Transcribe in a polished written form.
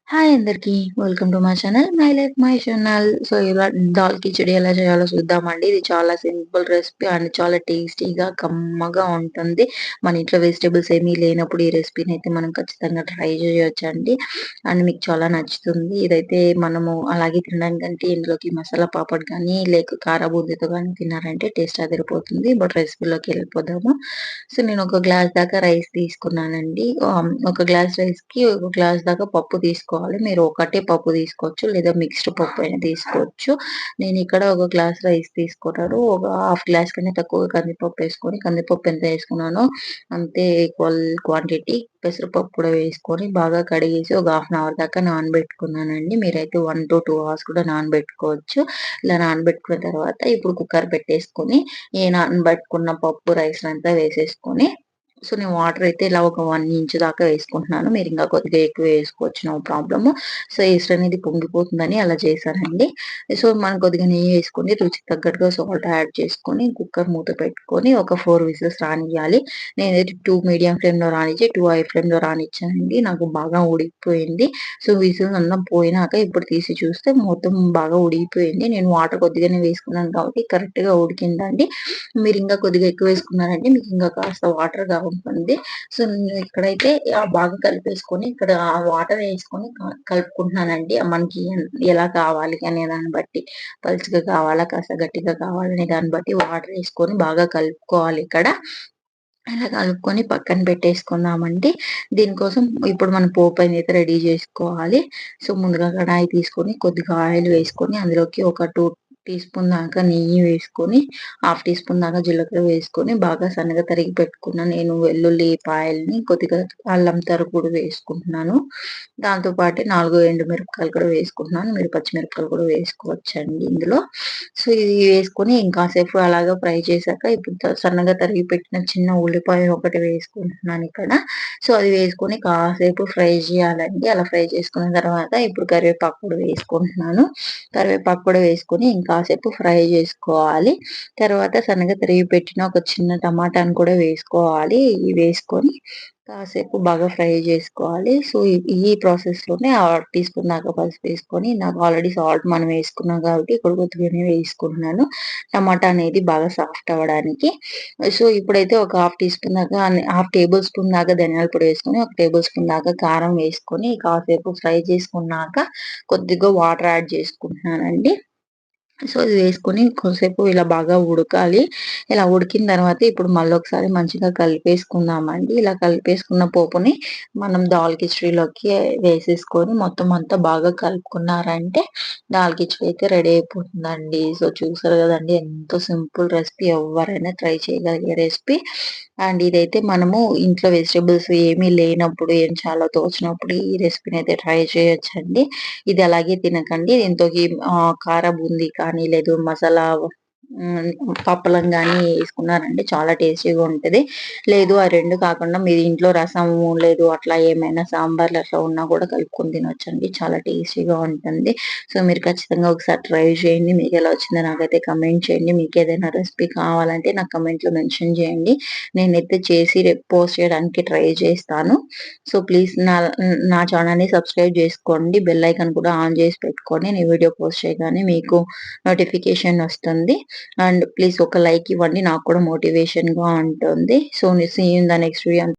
Hi అందరికి. Welcome to my channel. My life my channel. So, ఇలా దాల్ కిచిడి ఎలా చేయాలో చూద్దామండి. ఇది చాలా సింపుల్ రెసిపీ అండ్ చాలా టేస్టీగా, కమ్మగా ఉంటుంది. మన ఇంట్లో వెజిటబుల్స్ ఏమీ లేనప్పుడు ఈ రెసిపీని అయితే మనం ఖచ్చితంగా ట్రై చేయొచ్చండి. అండ్ మీకు చాలా నచ్చుతుంది. ఇదైతే మనము అలాగే తినడానికంటే ఇందులోకి మసాలా పాపడ్ గానీ, లేక కారా బూందీతో గానీ తిన్నారంటే టేస్ట్ అదిరిపోతుంది. బట్ రెసిపీలోకి వెళ్ళిపోదాము. సో, నేను ఒక గ్లాస్ దాకా రైస్ తీసుకున్నానండి. ఒక గ్లాస్ రైస్‌కి ఒక గ్లాస్ దాకా పప్పు తీసుకోవాలి. మీరు ఒకటే పప్పు తీసుకోవచ్చు. లేదా మిక్స్డ్ పప్పు అయినా తీసుకోవచ్చు. నేనిక్కడ ఒక గ్లాస్ రైస్ తీసుకున్నాను. ఒక హాఫ్ గ్లాస్ కన్నా తక్కువ కందిపప్పు వేసుకొని, కందిపప్పు ఎంత వేసుకున్నానో అంతే ఈక్వల్ క్వాంటిటీ పెసరపప్పు కూడా వేసుకొని బాగా కడిగేసి ఒక హాఫ్ అన్ అవర్ దాకా నానబెట్టుకున్నానండి. మీరైతే 1-2 అవర్స్ కూడా నానబెట్టుకోవచ్చు. ఇలా నానబెట్టుకున్న తర్వాత ఇప్పుడు కుక్కర్ పెట్టేసుకొని ఈ నానబెట్టుకున్న పప్పు రైస్‌నంతా వేసేసుకొని సో, నేను వాటర్ అయితే ఇలా ఒక 1 ఇంచ్ దాకా వేసుకుంటున్నాను. మీరింకా కొద్దిగా ఎక్కువ వేసుకోవచ్చు. No problem. సో, ఎసరనేది పొంగిపోతుందని అలా చేశానండి. సో, మనం కొద్దిగా నెయ్యి వేసుకొని రుచికి తగ్గట్టుగా సాల్ట్ యాడ్ చేసుకొని కుక్కర్ మూత పెట్టుకొని ఒక 4 విజిల్స్ రానియ్యాలి. నేనైతే 2 మీడియం ఫ్లేమ్‌లో రానిచ్చి 2 హై ఫ్లేమ్‌లో రానిచ్చానండి. నాకు బాగా ఉడికిపోయింది. సో, విజిల్స్ అన్నం పోయినాక ఇప్పుడు తీసి చూస్తే మొత్తం బాగా ఉడికిపోయింది. నేను వాటర్ కొద్దిగానే వేసుకున్నాను కాబట్టి కరెక్ట్‌గా ఉడికిందండి. మీరింకా కొద్దిగా ఎక్కువ వేసుకున్నారంటే మీకింకా కాస్త వాటర్‌గా ఉంటుంది. సో, నేను ఇక్కడైతే బాగా కలిపేసుకొని ఇక్కడ ఆ వాటర్ ఏసుకొని కలుపుకుంటున్నానండి. మనకి ఎలా కావాలి అనే దాన్ని బట్టి. పలుచగా కావాలా, కాస్త గట్టిగా కావాలనే దాన్ని బట్టి వాటర్ ఏసుకొని బాగా కలుపుకోవాలి ఇక్కడ. అలా కలుపుకొని పక్కన పెట్టేసుకుందామండి. దీనికోసం ఇప్పుడు మనం పోపనేది రెడీ జేసుకోవాలి. సో, ముందుగా కడాయి తీసుకొని కొద్దిగా ఆయిల్ వేసుకొని అందులోకి ఒక 2 టీ స్పూన్ దాకా నెయ్యి వేసుకొని, హాఫ్ టీ స్పూన్ దాకా జీలకర్ర వేసుకొని బాగా సన్నగా తరిగి పెట్టుకున్న నేను వెల్లుల్లి పాయల్ని కొద్దిగా అల్లం తరుగు వేసుకుంటున్నాను. దాంతో పాటు 4 ఎండుమిరపకాయలు కూడా వేసుకుంటున్నాను. మీరు పచ్చిమిరపకాయలు కూడా వేసుకోవచ్చండి ఇందులో. సో, ఇది వేసుకొని ఇంకాసేపు అలాగా ఫ్రై చేశాక ఇప్పుడు సన్నగా తరిగి పెట్టిన చిన్న ఉల్లిపాయ ఒకటి వేసుకుంటున్నానిక్కడ. సో, అది వేసుకొని కాసేపు ఫ్రై చేయాలండి. అలా ఫ్రై చేసుకున్న తర్వాత ఇప్పుడు కరివేపాకు కూడా వేసుకుంటున్నాను. కరివేపాకు కూడా వేసుకొని ఇంకాసేపు ఫ్రై చేసుకోవాలి. తర్వాత సన్నగా తరిగి పెట్టిన ఒక చిన్న టమాటాను కూడా వేసుకోవాలి. ఇవి వేసుకొని కాసేపు బాగా ఫ్రై జేసుకోవాలి. సో, ఈ ప్రాసెస్‌లోనే హాఫ్ టీ స్పూన్ దాకా పసుపేసుకొని నాకు ఆల్రెడీ సాల్ట్ మనం వేసుకున్నాం కాబట్టి ఇక్కడ కొద్దిగానే వేసుకుంటున్నాను. టమాటా అనేది బాగా సాఫ్ట్ అవ్వడానికి. సో, ఇప్పుడైతే ఒక హాఫ్ టీ స్పూన్ దాకా హాఫ్ టేబుల్ స్పూన్ దాకా ధనియాల పొడి వేసుకొని, ఒక టేబుల్ స్పూన్ దాకా కారం వేసుకొని కాసేపు ఫ్రై చేసుకున్నాక కొద్దిగా వాటర్ యాడ్ చేసుకుంటున్నానండి. సో, ఇది వేసుకొని కొంసేపు ఇలా బాగా ఉడకాలి. ఇలా ఉడికిన తర్వాత ఇప్పుడు మళ్ళొకసారి మంచిగా కలిపేసుకుందామండి. ఇలా కలిపేసుకున్న పోపుని మనం దాల్ కిచిడీలోకి వేసేసుకొని మొత్తం అంతా బాగా కలుపుకున్నారంటే దాల్ కిచిడి అయితే రెడీ అయిపోతుందండి. సో, చూసారు గదండీ ఎంతో సింపుల్ రెసిపీ ఎవ్వరైనా ట్రై చేయగలిగే రెసిపీ. అండ్ ఇదైతే మనము ఇంట్లో వెజిటబుల్స్ ఏమీ లేనప్పుడు, ఏం చేయాలో తోచనప్పుడు ఈ రెసిపీనైతే ట్రై చేయొచ్చండి. ఇది అలాగే తినకండి. దీంతోకి కార బూందీ కానీ, లేదు మసాలా పప్పలం గానీ ఏసుకున్నారంటే చాలా టేస్టీగా ఉంటది. లేదు ఆ 2 కాకుండా మీరు ఇంట్లో రసము, లేదు అట్లా ఏమైనా సాంబార్లు అట్లా ఉన్నా కూడా కలుపుకొని తినొచ్చండి. చాలా టేస్టీగా ఉంటుంది. సో, మీరు ఖచ్చితంగా ఒకసారి ట్రై చేయండి. మీకెలా వచ్చిందో నాకైతే కమెంట్ చేయండి. మీకేదైనా రెసిపీ కావాలంటే నాకు కమెంట్‌లో మెన్షన్ చేయండి. నేనైతే చేసి రేపు పోస్ట్ చేయడానికి ట్రై చేస్తాను. సో, ప్లీజ్ నా ఛానెల్‌ని సబ్స్క్రైబ్ జేసుకోండి. బెల్ ఐకాన్ కూడా ఆన్ జేసి పెట్టుకొని నేను వీడియో పోస్ట్ చేయగానే మీకు నోటిఫికేషన్ వస్తుంది. అండ్ ప్లీజ్ ఒక లైక్ ఇవ్వండి. నాకు కూడా మోటివేషన్‌గా ఉంటుంది. So, see you in the next video.